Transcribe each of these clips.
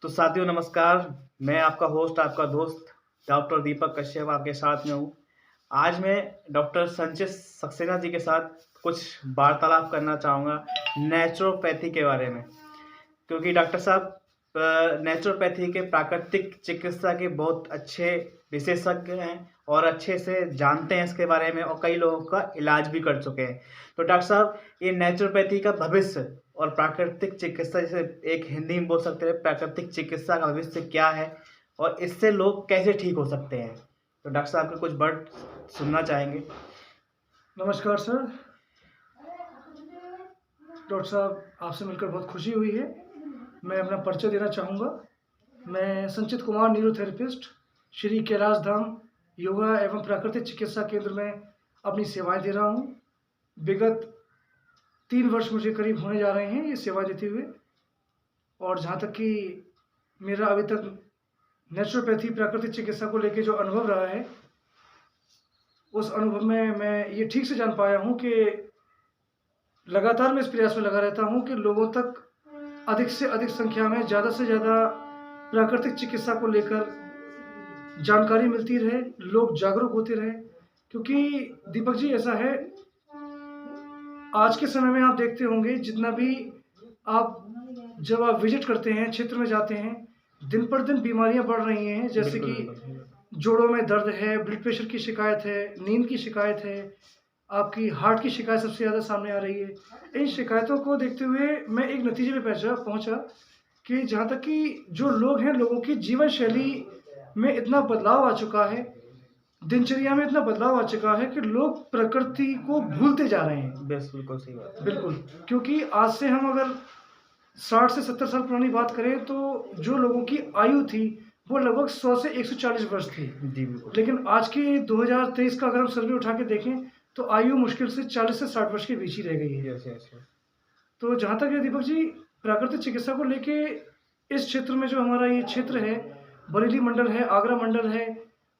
तो साथियों नमस्कार, मैं आपका होस्ट, आपका दोस्त डॉक्टर दीपक कश्यप आपके साथ में हूँ। आज मैं डॉक्टर संचित सक्सेना जी के साथ कुछ वार्तालाप करना चाहूँगा नेचुरोपैथी के बारे में। क्योंकि डॉक्टर साहब नेचुरोपैथी के प्राकृतिक चिकित्सा के बहुत अच्छे विशेषज्ञ हैं और अच्छे से जानते हैं इसके बारे में और कई लोगों का इलाज भी कर चुके हैं। तो डॉक्टर साहब ये नेचुरोपैथी का भविष्य और प्राकृतिक चिकित्सा जैसे एक हिंदी में बोल सकते हैं प्राकृतिक चिकित्सा का भविष्य क्या है और इससे लोग कैसे ठीक हो सकते हैं? तो डॉक्टर साहब के कुछ वर्ड सुनना चाहेंगे। नमस्कार सर। डॉक्टर साहब आपसे मिलकर बहुत खुशी हुई है। मैं अपना परिचय देना चाहूँगा। मैं संचित कुमार न्यूरोथेरेपिस्ट श्री कैलाश धाम योगा एवं प्राकृतिक चिकित्सा केंद्र में अपनी सेवाएं दे रहा हूँ। विगत 3 वर्ष मुझे करीब होने जा रहे हैं ये सेवा देते हुए। और जहाँ तक कि मेरा अभी तक नेचुरोपैथी प्राकृतिक चिकित्सा को लेकर जो अनुभव रहा है, उस अनुभव में मैं ये ठीक से जान पाया हूँ कि लगातार मैं इस प्रयास में लगा रहता हूँ कि लोगों तक अधिक से अधिक संख्या में ज़्यादा से ज़्यादा प्राकृतिक चिकित्सा को लेकर जानकारी मिलती रहे, लोग जागरूक होते रहे। क्योंकि दीपक जी ऐसा है, आज के समय में आप देखते होंगे जितना भी जब आप विजिट करते हैं, क्षेत्र में जाते हैं, दिन पर दिन बीमारियां बढ़ रही हैं। जैसे कि जोड़ों में दर्द है, ब्लड प्रेशर की शिकायत है, नींद की शिकायत है, आपकी हार्ट की शिकायत सबसे ज़्यादा सामने आ रही है। इन शिकायतों को देखते हुए मैं एक नतीजे पे पहुंचा कि जहाँ तक कि जो लोग हैं, लोगों की जीवन शैली में इतना बदलाव आ चुका है, दिनचर्या में इतना बदलाव आ चुका है कि लोग प्रकृति को भूलते जा रहे हैं। बिल्कुल सही बात। बिल्कुल, क्योंकि आज से हम अगर 60 से 70 साल पुरानी बात करें तो जो लोगों की आयु थी वो लगभग 100 से 140 वर्ष थी। जी बिल्कुल। लेकिन आज के 2023 का अगर हम सर्वे उठा के देखें तो आयु मुश्किल से 40 से 60 वर्ष के बीच ही रह गई है। Yes yes yes. तो जहाँ तक है दीपक जी, प्राकृतिक चिकित्सा को लेके इस क्षेत्र में जो हमारा ये क्षेत्र है, बरेली मंडल है, आगरा मंडल है,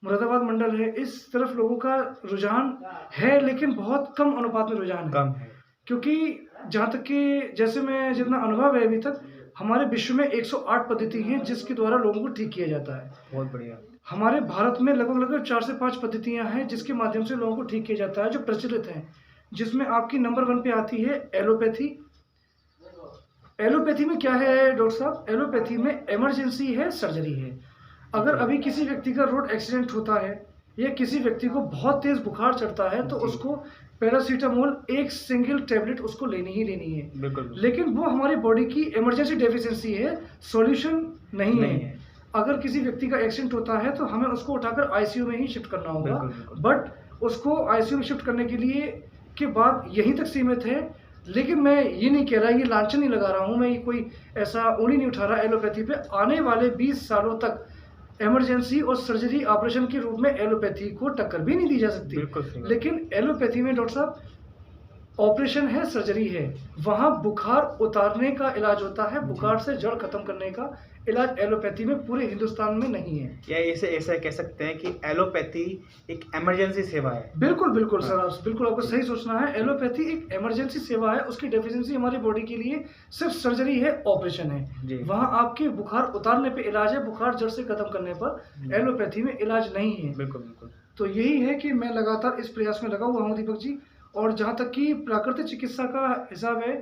मुरादाबाद मंडल है, इस तरफ लोगों का रुझान है, लेकिन बहुत कम अनुपात में रुझान कम है। है। क्योंकि जहाँ तक कि जैसे मैं जितना अनुभव है अभी तक, हमारे विश्व में 108 पद्धति हैं जिसके द्वारा लोगों को ठीक किया जाता है। बहुत बढ़िया। हमारे भारत में लगभग 4 से 5 पद्धतियां हैं जिसके माध्यम से लोगों को ठीक किया जाता है, जो प्रचलित हैं। जिसमें आपकी नंबर 1 पे आती है एलोपैथी। एलोपैथी में क्या है डॉक्टर साहब? एलोपैथी में इमरजेंसी है, सर्जरी है। अगर अभी किसी व्यक्ति का रोड एक्सीडेंट होता है या किसी व्यक्ति को बहुत तेज बुखार चढ़ता है तो उसको पैरासीटामोल एक सिंगल टैबलेट उसको लेनी ही लेनी है। बिल्कुल। लेकिन वो हमारी बॉडी की इमरजेंसी डेफिशिएंसी है, सॉल्यूशन नहीं है। अगर किसी व्यक्ति का एक्सीडेंट होता है तो हमें उसको उठाकर आईसीयू में ही शिफ्ट करना होगा। बट उसको आईसीयू में शिफ्ट करने के लिए के बाद यहीं तक सीमित है। लेकिन मैं ये नहीं कह रहा, ये लांछन नहीं लगा रहा हूँ, मैं कोई ऐसा उंगली नहीं उठा रहा एलोपैथी पे। आने वाले 20 सालों तक इमरजेंसी और सर्जरी ऑपरेशन के रूप में एलोपैथी को टक्कर भी नहीं दी जा सकती। लेकिन एलोपैथी में डॉक्टर साहब ऑपरेशन है, सर्जरी है। वहाँ बुखार उतारने का इलाज होता है, बुखार से जड़ खत्म करने का इलाज एलोपैथी में पूरे हिंदुस्तान में नहीं है। या ऐसे ऐसा कह सकते हैं कि एलोपैथी एक इमरजेंसी सेवा है। बिल्कुल बिल्कुल सर, आप बिल्कुल आपको सही सोचना है। एलोपैथी एक इमरजेंसी सेवा है, उसकी डेफिशिएंसी हमारी बॉडी के लिए सिर्फ सर्जरी है, ऑपरेशन है। वहाँ आपके बुखार उतारने पे इलाज है, बुखार जड़ से खत्म करने पर एलोपैथी में इलाज नहीं है। बिल्कुल बिल्कुल। तो यही है कि मैं लगातार इस प्रयास में लगा हुआ हूँ दीपक जी। और जहाँ तक कि प्राकृतिक चिकित्सा का हिसाब है,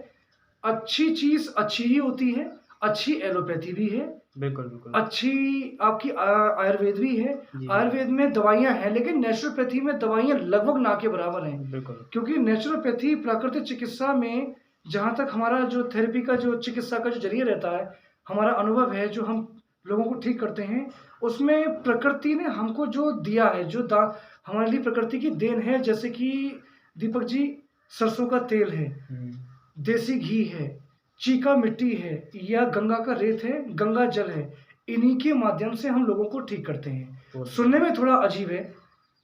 अच्छी चीज अच्छी ही होती है, अच्छी एलोपैथी भी है, बिल्कुल बिल्कुल, अच्छी आपकी आयुर्वेद भी है। आयुर्वेद में दवाइयाँ हैं, लेकिन नेचुरोपैथी में दवाइयाँ लगभग ना के बराबर हैं। बिल्कुल। क्योंकि नेचुरोपैथी प्राकृतिक चिकित्सा में जहाँ तक हमारा जो थेरेपी का जो चिकित्सा का जो जरिया रहता है, हमारा अनुभव है, जो हम लोगों को ठीक करते हैं, उसमें प्रकृति ने हमको जो दिया है, जो हमारे लिए प्रकृति की देन है। जैसे कि दीपक जी, सरसों का तेल है, देसी घी है, चीका मिट्टी है, या गंगा का रेत है, गंगा जल है। इन्हीं के माध्यम से हम लोगों को ठीक करते हैं। सुनने में थोड़ा अजीब है,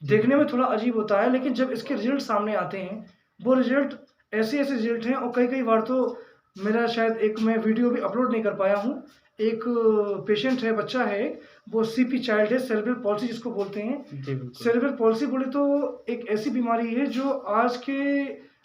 देखने में थोड़ा अजीब होता है, लेकिन जब इसके रिजल्ट सामने आते हैं, वो रिजल्ट ऐसे ऐसे रिजल्ट हैं। और कई बार तो मेरा शायद एक मैं वीडियो भी अपलोड नहीं कर पाया हूँ। एक पेशेंट है, बच्चा है, वो सीपी चाइल्ड है, सेरेब्रल पॉल्सी जिसको बोलते हैं। सेरेब्रल पॉल्सी बोले तो एक ऐसी बीमारी है जो आज के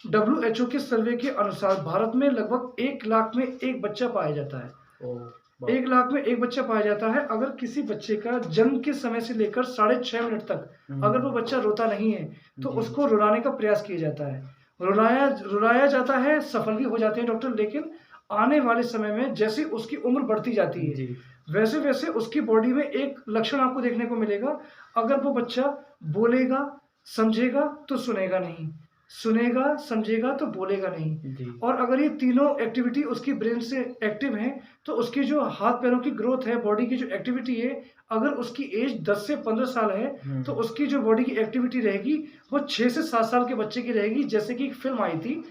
WHO के सर्वे के अनुसार भारत में लगभग 1 लाख में एक बच्चा पाया जाता है। बहुत। 1 लाख में 1 बच्चा पाया जाता है। अगर किसी बच्चे का जन्म के समय से लेकर 6.5 मिनट तक अगर वो बच्चा रोता नहीं है, तो जी। उसको रुलाने का प्रयास किया जाता है। रुलाया जाता है, सफल भी हो जाते हैं डॉक्टर, लेकिन आने वाले समय में जैसे उसकी उम्र बढ़ती जाती है, जी। वैसे-वैसे उसकी बॉडी में एक लक्षण आपको देखने को मिलेगा। अगर वो बच्चा बोलेगा, समझेगा तो सुनेगा नहीं, सुनेगा, समझेगा तो बोलेगा नहीं। जी। और अगर ये तीनों एक्टिविटी उसकी ब्रेन से एक्टिव हैं, तो उसकी जो हाथ-पैरों की ग्रोथ है, बॉडी की जो एक्टिविटी है, अगर उसकी एज 10 से 15 साल है, तो उसकी जो बॉडी की एक्टिविटी रहेगी, वो 6 से 7 साल के बच्चे की रहेगी। जैसे कि एक फ़िल्म आई थी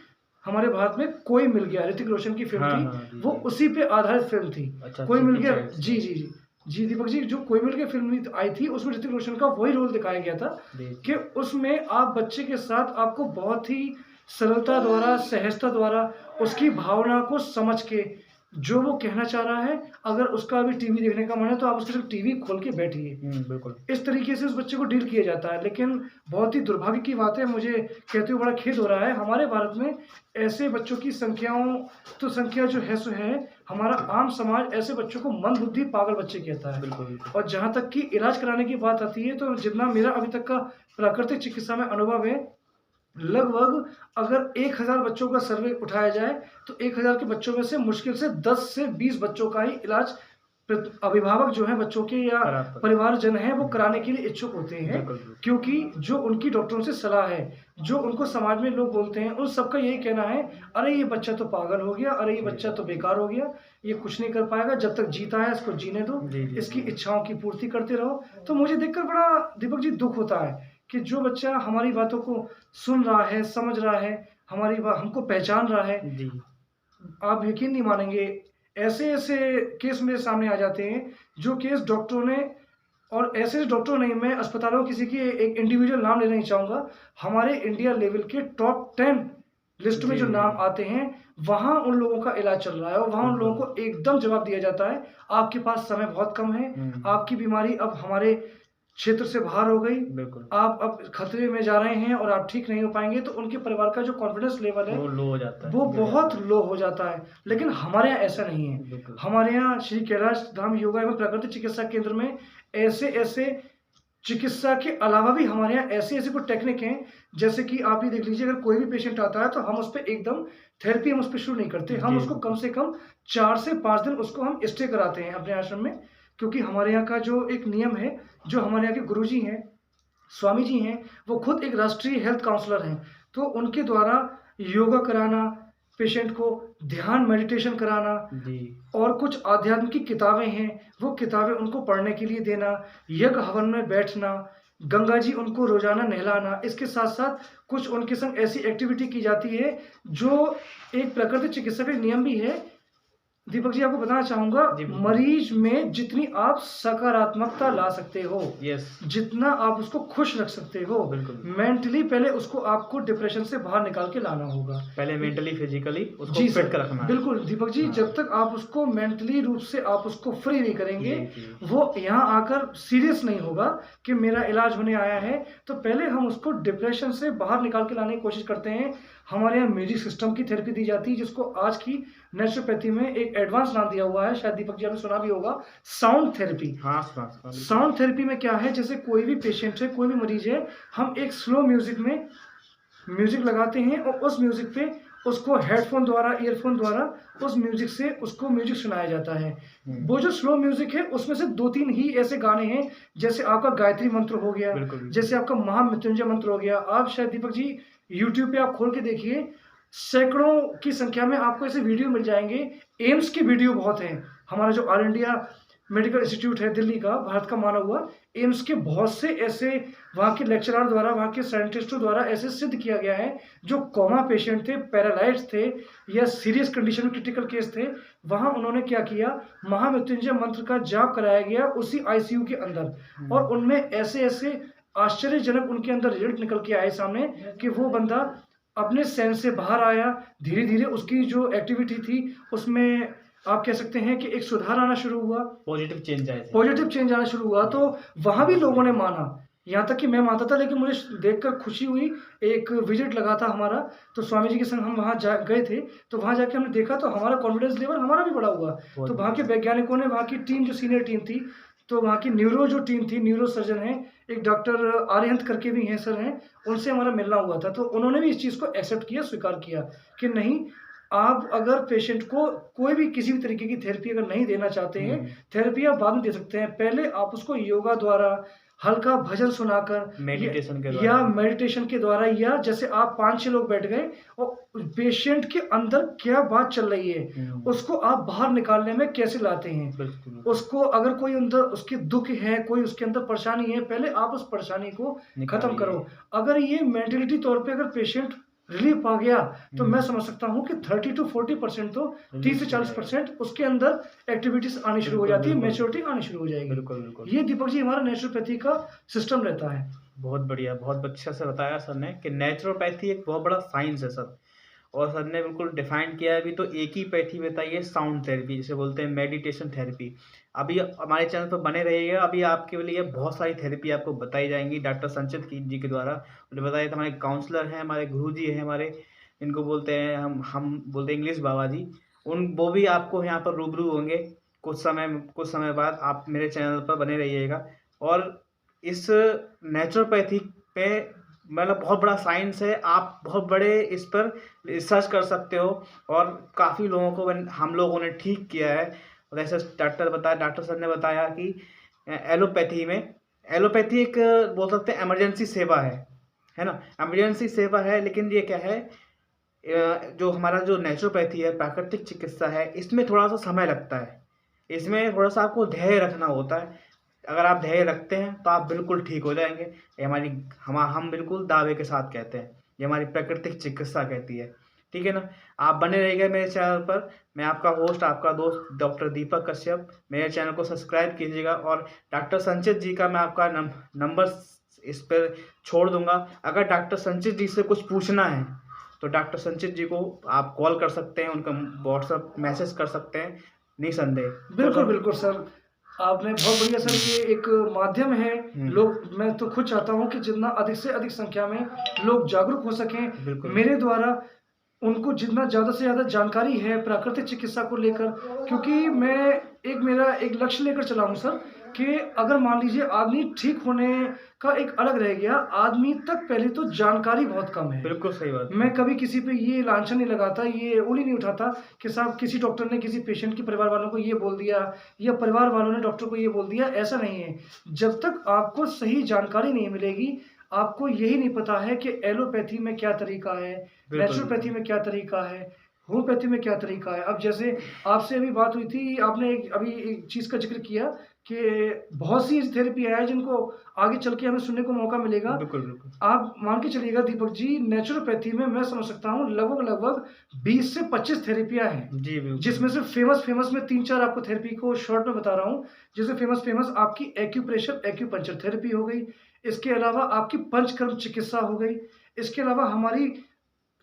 हमारे भारत में, कोई मिल गया, ऋतिक रोशन की फ़िल्म हाँ, थी, हाँ, जी, वो जी। उसी पे आधारित फ़िल्म थी। अच्छा, कोई मिल जेकी गया चैन से। जी, जी, जी। जी, दीपक जी, जो कोई मिल गया फ़िल्म में आई थी, उसमें ऋतिक रोशन का वही रोल दिखाया गया था जी, कि उसमें आप बच्चे के साथ आपको बहुत ही सरलता द्वारा, सहजता द्वारा उसकी भावना को समझ के, जो वो कहना चाह रहा है, अगर उसका अभी टीवी देखने का मन है, तो आप उसके साथ टीवी खोल के बैठिए। बिल्कुल। इस तरीके से उस बच्चे को डील किया जाता है। लेकिन बहुत ही दुर्भाग्य की बात है, मुझे कहते हुए बड़ा खेद हो रहा है, हमारे भारत में ऐसे बच्चों की संख्या जो है सो है। हमारा आम समाज ऐसे बच्चों को मंदबुद्धि पागल बच्चे कहता है। बिल्कुल, बिल्कुल। और जहाँ तक कि इलाज कराने की बात आती है, तो जितना मेरा अभी तक का प्राकृतिक चिकित्सा में अनुभव है, लगभग अगर 1000 बच्चों का सर्वे उठाया जाए, तो 1000 के बच्चों में से मुश्किल से 10 से 20 बच्चों का ही इलाज अभिभावक जो हैं बच्चों के या कराता। परिवारजन हैं, वो कराने के लिए इच्छुक होते हैं। बिल्कुल, बिल्कुल। क्योंकि जो उनकी डॉक्टरों से सलाह है, जो उनको समाज में लोग बोलते हैं, उन सबका यही कहना है, "अरे! ये बच्चा तो पागल हो गया, अरे! ये बच्चा तो बेकार हो गया, ये कुछ नहीं कर पाएगा, जब तक जीता है इसको जीने दो, जी, जी, इसकी जी। इच्छाओं की पूर्ति करते रहो।" तो मुझे देखकर बड़ा दीपक जी दुःख होता है कि जो बच्चा हमारी बातों को सुन रहा है, समझ रहा है, हमको पहचान रहा है, जी। आप यकीन नहीं मानेंगे, ऐसे-ऐसे केस मेरे सामने आ जाते हैं, जो केस डॉक्टरों ने, और ऐसे डॉक्टर नहीं, मैं अस्पतालों किसी की एक इंडिविजुअल नाम लेना नहीं चाहूँगा, हमारे इंडिया लेवल के टॉप 10 लिस्ट में जी, जो जी, नाम जी। आते हैं, वहाँ उन लोगों का इलाज चल रहा है और वहाँ उन लोगों बिल्कुल। को एकदम जवाब दिया जाता है, आपके पास समय बहुत कम है, आपकी बीमारी अब हमारे क्षेत्र से बाहर हो गई, बिल्कुल। आप अब खतरे में जा रहे हैं और आप ठीक नहीं हो पाएँगे, तो उनके परिवार का जो कॉन्फिडेंस लेवल है, वो लो हो जाता है, वो गिर बहुत जाता है। लो हो जाता है। लेकिन हमारे यहाँ ऐसा नहीं है। बिल्कुल। हमारे यहाँ श्री कैलाश धाम योगा एवं प्राकृतिक चिकित्सा केंद्र में ऐसे-ऐसे चिकित्सा के अलावा भी हमारे यहाँ ऐसी-ऐसी कुछ टेक्निक हैं, जैसे कि आप ये देख लीजिए, अगर कोई भी पेशेंट आता है, तो हम उस पे एकदम थेरेपी हम उस पे शुरू नहीं करते। हम जी, उसको जी। कम से कम 4 से 5 दिन उसको हम स्टे कराते हैं अपने आश्रम में, क्योंकि हमारे यहाँ का जो एक नियम है, जो हमारे यहाँ के गुरुजी हैं, स्वामी जी हैं, वो खुद एक राष्ट्रीय हेल्थ काउंसलर हैं। तो उनके द्वारा योगा कराना, पेशेंट को ध्यान मेडिटेशन कराना जी। और कुछ आध्यात्म की किताबें हैं, वो किताबें उनको पढ़ने के लिए देना, यज्ञ हवन में बैठना, गंगा जी उनको रोज़ाना नहलाना, इसके साथ-साथ कुछ उनके संग ऐसी एक्टिविटी की जाती है, जो एक प्राकृतिक चिकित्सा का नियम भी है। दीपक जी, आपको बताना चाहूँगा, जी, बिल्कुल। मरीज में जितनी आप सकारात्मकता ला सकते हो, यस। जितना आप उसको खुश रख सकते हो, बिल्कुल। मेंटली पहले उसको आपको डिप्रेशन से बाहर निकाल के लाना होगा। पहले मेंटली, फिजिकली उसको जी सर, फिट रखना है। बिल्कुल दीपक जी, हाँ। जब तक आप उसको मेंटली रूप से आप उसको फ्री नहीं करेंगे, जी, जी। वो यहाँ आकर सीरियस नहीं होगा कि मेरा इलाज होने आया है, तो पहले हम उसको डिप्रेशन से बाहर निकाल के लाने की कोशिश करते हैं। हमारे यहाँ म्यूजिक सिस्टम की थेरेपी दी जाती है, जिसको आज की नेचुरोपैथी में एक एडवांस नाम दिया हुआ है, शायद दीपक जी आपने सुना भी होगा, साउंड थेरेपी। हाँ, सुना। साउंड थेरेपी में क्या है, जैसे कोई भी पेशेंट है, कोई भी मरीज है, हम एक स्लो म्यूजिक में म्यूजिक लगाते हैं और उस म्यूजिक पे उसको हेडफोन द्वारा, ईयरफोन द्वारा उस म्यूजिक से उसको म्यूजिक सुनाया जाता है। वो जो स्लो म्यूजिक है, उसमें से 2-3 ही ऐसे गाने हैं, जैसे आपका गायत्री मंत्र हो गया, बिल्कुल। जैसे आपका महामृत्युंजय मंत्र हो गया। आप शायद दीपक जी यूट्यूब पे आप खोल के देखिए, सैकड़ों की संख्या में आपको ऐसे वीडियो मिल जाएँगे। एम्स की वीडियो बहुत हैं। हमारा जो ऑल इंडिया मेडिकल इंस्टीट्यूट है दिल्ली का, भारत का माना हुआ, एम्स के बहुत से ऐसे वहाँ के लेक्चरर द्वारा, वहाँ के साइंटिस्टों द्वारा ऐसे सिद्ध किया गया है, जो कोमा पेशेंट थे, पैरालाइज्ड थे या सीरियस कंडीशन में क्रिटिकल केस थे, वहाँ उन्होंने क्या किया, महामृत्युंजय मंत्र का जाप कराया गया उसी आईसीयू के अंदर, और उनमें ऐसे-ऐसे आश्चर्यजनक उनके अंदर रिजल्ट निकल के आए सामने कि वो बंदा अपने सेंस से बाहर आया। धीरे-धीरे उसकी जो एक्टिविटी थी, उसमें आप कह सकते हैं कि एक सुधार आना शुरू हुआ, पॉजिटिव चेंज आए थे। पॉजिटिव चेंज आना शुरू हुआ। तो वहाँ भी लोगों ने माना, यहाँ तक कि मैं मानता था, लेकिन मुझे देखकर खुशी हुई। एक विज़िट लगा था हमारा, तो स्वामी जी के संग हम वहाँ जा गए थे, तो वहाँ जाके हमने देखा तो हमारा कॉन्फिडेंस लेवल हमारा भी बढ़ा हुआ। बहुत तो वहाँ के बढ़िया। वैज्ञानिकों ने, वहाँ की टीम जो सीनियर टीम थी, तो वहाँ की न्यूरो जो टीम थी, न्यूरो सर्जन हैं, एक डॉक्टर आर्यहंत करके भी हैं सर हैं, उनसे हमारा मिलना हुआ था। तो उन्होंने भी इस चीज़ को एक्सेप्ट किया, स्वीकार किया कि नहीं, आप अगर पेशेंट को कोई भी किसी भी तरीके की थेरेपी अगर नहीं देना चाहते हैं, थेरेपी आप बाद में दे सकते हैं। पहले आप उसको योगा द्वारा, हल्का भजन सुनाकर मेडिटेशन के या द्वारा। मेडिटेशन के द्वारा, या जैसे आप 5-6 लोग बैठ गए और पेशेंट के अंदर क्या बात चल रही है, उसको आप बाहर निकालने में कैसे लाते हैं। बिल्कुल। उसको अगर कोई अंदर उसके दुःख है, कोई उसके अंदर परेशानी है, पहले आप उस परेशानी को खत्म निकालिए। करो। अगर ये मेंटालिटी तौर पे अगर पेशेंट रिलीफ पा गया, तो मैं समझ सकता हूँ कि 30 to 40% तो 30 से 40% उसके अंदर एक्टिविटीज़ आनी शुरू हो बिल्कुल, जाती है, बिल्कुल। मैच्योरिटी आनी शुरू हो जाएगी। बिल्कुल, बिल्कुल। ये दीपक जी हमारा नेचुरोपैथी का सिस्टम रहता है। बहुत बढ़िया, बहुत अच्छा से बताया सर ने कि नेचुरोपैथी एक बहुत बड़ा साइंस है सर। और सर ने बिल्कुल डिफाइन किया है। अभी तो एक ही पैथी बताई है, साउंड थेरेपी, जिसे बोलते हैं मेडिटेशन थेरेपी। अभी हमारे चैनल पर बने रहिएगा, अभी आपके लिए बहुत सारी थेरेपी आपको बताई जाएंगी डॉक्टर संचित जी के द्वारा। उन्हें बताया था, हमारे काउंसलर हैं, हमारे गुरु जी हैं, हमारे इनको बोलते हैं, हम बोलते हैं इंग्लिश बाबा जी। वो भी आपको यहाँ पर रूबरू होंगे कुछ समय बाद। आप मेरे चैनल पर बने रहिएगा। और इस नेचुरोपैथी पे मतलब बहुत बड़ा साइंस है। आप बहुत बड़े इस पर रिसर्च कर सकते हो, और काफ़ी लोगों को हम लोगों ने ठीक किया है। और ऐसे डॉक्टर सर ने बताया कि एलोपैथी एक बोल सकते हैं इमरजेंसी सेवा है ना। इमरजेंसी सेवा है, लेकिन ये क्या है, जो हमारा जो नेचुरोपैथी है, प्राकृतिक चिकित्सा है, इसमें थोड़ा सा समय लगता है। इसमें थोड़ा सा आपको धैर्य रखना होता है। अगर आप धैर्य रखते हैं तो आप बिल्कुल ठीक हो जाएंगे। ये हम बिल्कुल दावे के साथ कहते हैं, ये हमारी प्राकृतिक चिकित्सा कहती है। ठीक है ना। आप बने रहिएगा मेरे चैनल पर। मैं आपका होस्ट, आपका दोस्त डॉक्टर दीपक कश्यप। मेरे चैनल को सब्सक्राइब कीजिएगा, और डॉक्टर संचित जी का मैं आपका नंबर इस पर छोड़ दूंगा। अगर डॉक्टर संचित जी से कुछ पूछना है तो डॉक्टर संचित जी को आप कॉल कर सकते हैं, उनका व्हाट्सएप मैसेज कर सकते हैं निसंदेह। बिल्कुल, बिल्कुल सर। आपने बहुत बढ़िया सर, ये एक माध्यम है। मैं तो खुद चाहता हूँ कि जितना अधिक से अधिक संख्या में लोग जागरूक हो सकें मेरे द्वारा, उनको जितना ज़्यादा से ज़्यादा जानकारी है प्राकृतिक चिकित्सा को लेकर। क्योंकि मेरा एक लक्ष्य लेकर चला हूँ सर, कि अगर मान लीजिए आदमी ठीक होने का एक अलग रह गया, आदमी तक पहले तो जानकारी बहुत कम है। बिल्कुल सही बात। मैं कभी किसी पे ये लांछन नहीं लगाता, ये उंगली नहीं उठाता कि साहब किसी डॉक्टर ने किसी पेशेंट के परिवार वालों को ये बोल दिया, या परिवार वालों ने डॉक्टर को ये बोल दिया। ऐसा नहीं है। जब तक आपको सही जानकारी नहीं मिलेगी, आपको यही नहीं पता है कि एलोपैथी में क्या तरीका है, नेचुरोपैथी में क्या तरीका है, होम्योपैथी में क्या तरीका है। अब जैसे आपसे अभी बात हुई थी, आपने अभी एक चीज़ का जिक्र किया कि बहुत सी ऐसी थेरेपी है जिनको आगे चल के हमें सुनने को मौका मिलेगा। बिल्कुल, बिल्कुल। आप मान के चलिएगा दीपक जी, नेचुरोपैथी में मैं समझ सकता हूँ लगभग 20 से 25 थेरेपियाँ हैं। जी, बिल्कुल। जिसमें से फेमस में 3-4 आपको थेरेपी को शॉर्ट में बता रहा हूँ। जैसे फेमस आपकी एक्यूप्रेशर, एक्यूपंक्चर थेरेपी हो गई। इसके अलावा आपकी पंचकर्म चिकित्सा हो गई। इसके अलावा हमारी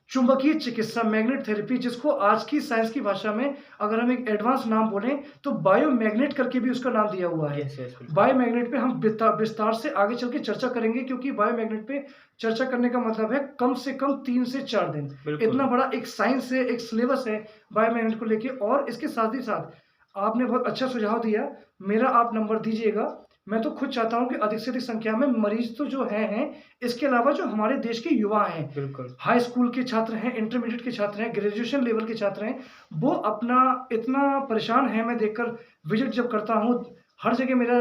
चुंबकीय चिकित्सा, मैग्नेट थेरेपी, जिसको आज की साइंस की भाषा में अगर हम एक एडवांस नाम बोलें तो बायोमैग्नेट करके भी उसका नाम दिया हुआ है। बायोमैग्नेट पे हम विस्तार से आगे चल के चर्चा करेंगे, क्योंकि बायोमैग्नेट पे चर्चा करने का मतलब है कम से कम 3 से 4 दिन। इतना बड़ा एक साइंस है, एक सिलेबस है बायोमैग्नेट को लेके। और इसके साथ ही साथ आपने बहुत अच्छा सुझाव दिया, मेरा आप नंबर दीजिएगा। मैं तो खुद चाहता हूँ कि अधिक से अधिक संख्या में मरीज तो जो हैं, इसके अलावा जो हमारे देश के युवा हैं, बिल्कुल। हाई स्कूल के छात्र हैं, इंटरमीडिएट के छात्र हैं, ग्रेजुएशन लेवल के छात्र हैं, वो अपना इतना परेशान है। मैं देखकर विजिट जब करता हूँ, हर जगह मेरा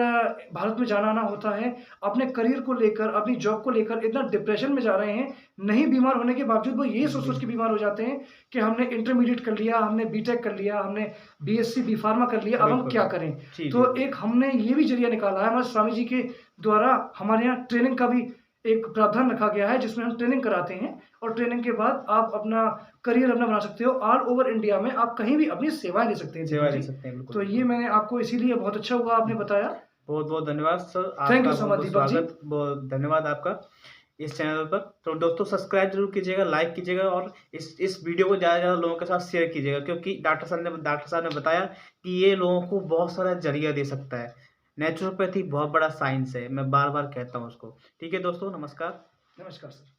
भारत में जाना आना होता है, अपने करियर को लेकर, अपनी जॉब को लेकर इतना डिप्रेशन में जा रहे हैं। नहीं बीमार होने के बावजूद वो ये सोच के बीमार हो जाते हैं कि हमने इंटरमीडिएट कर लिया, हमने बीटेक कर लिया, हमने बीएससी बी फार्मा कर लिया, अब हम क्या करें। तो एक हमने ये भी जरिया निकाला है हमारे स्वामी जी के द्वारा। हमारे यहाँ ट्रेनिंग का भी एक प्रावधान रखा गया है, जिसमें हम ट्रेनिंग कराते हैं, और ट्रेनिंग के बाद आप अपना करियर अपना बना सकते हो। ऑल ओवर इंडिया में आप कहीं भी अपनी सेवाएं ले सकते हैं। तो ये मैंने आपको इसीलिए बहुत अच्छा हुआ आपने बताया। बहुत बहुत धन्यवाद sir. Thank you so much Deepak ji. बहुत धन्यवाद आपका इस चैनल पर। तो दोस्तों सब्सक्राइब जरूर कीजिएगा, लाइक कीजिएगा, और इस वीडियो को ज़्यादा से ज़्यादा लोगों के साथ शेयर कीजिएगा, क्योंकि डॉक्टर साहब ने बताया कि ये लोगों को बहुत सारा जरिया दे सकता है। नेचुरोपैथी बहुत बड़ा साइंस है, मैं बार-बार कहता हूँ उसको। ठीक है दोस्तों, नमस्कार। नमस्कार सर।